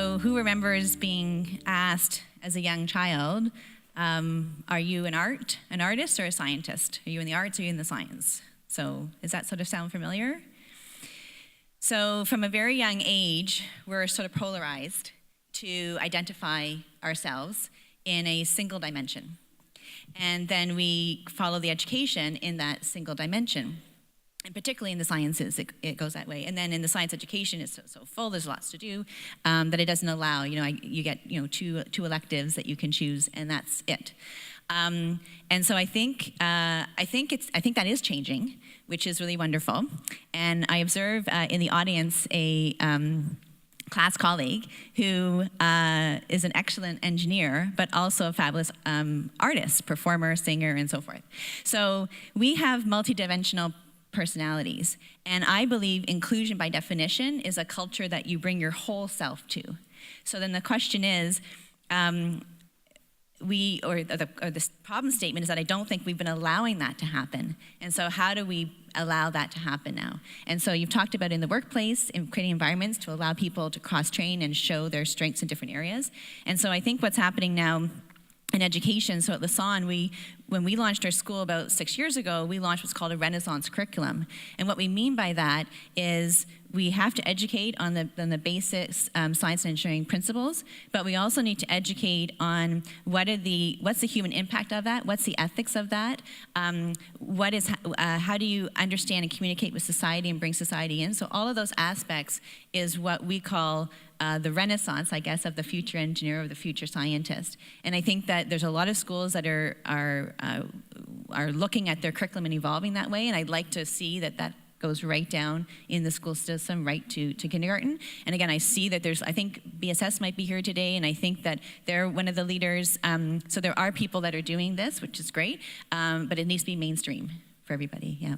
So who remembers being asked as a young child, are you an artist or a scientist? Are you in the arts or are you in the science? So does that sort of sound familiar? So from a very young age, we're sort of polarized to identify ourselves in a single dimension. And then we follow the education in that single dimension. And particularly in the sciences, it goes that way. And then in the science education, it's so full, there's lots to do, that it doesn't allow, you get, two electives that you can choose, and that's it. And so I think that is changing, which is really wonderful. And I observe in the audience a class colleague who is an excellent engineer, but also a fabulous artist, performer, singer, and so forth. So we have multidimensional personalities. And I believe inclusion by definition is a culture that you bring your whole self to. So then the question is, the problem statement is that I don't think we've been allowing that to happen. And so how do we allow that to happen now? And so you've talked about in the workplace, in creating environments to allow people to cross-train and show their strengths in different areas. And so I think what's happening now in education, so at Lassonde, when we launched our school about 6 years ago, we launched what's called a Renaissance curriculum. And what we mean by that is we have to educate on the basic science and engineering principles, but we also need to educate on what's the human impact of that, what's the ethics of that, how do you understand and communicate with society and bring society in. So all of those aspects is what we call the renaissance, I guess, of the future engineer or the future scientist. And I think that there's a lot of schools that are looking at their curriculum and evolving that way, and I'd like to see that goes right down in the school system, right to kindergarten. And again, I see that I think BSS might be here today, and I think that they're one of the leaders. So there are people that are doing this, which is great, but it needs to be mainstream for everybody, yeah.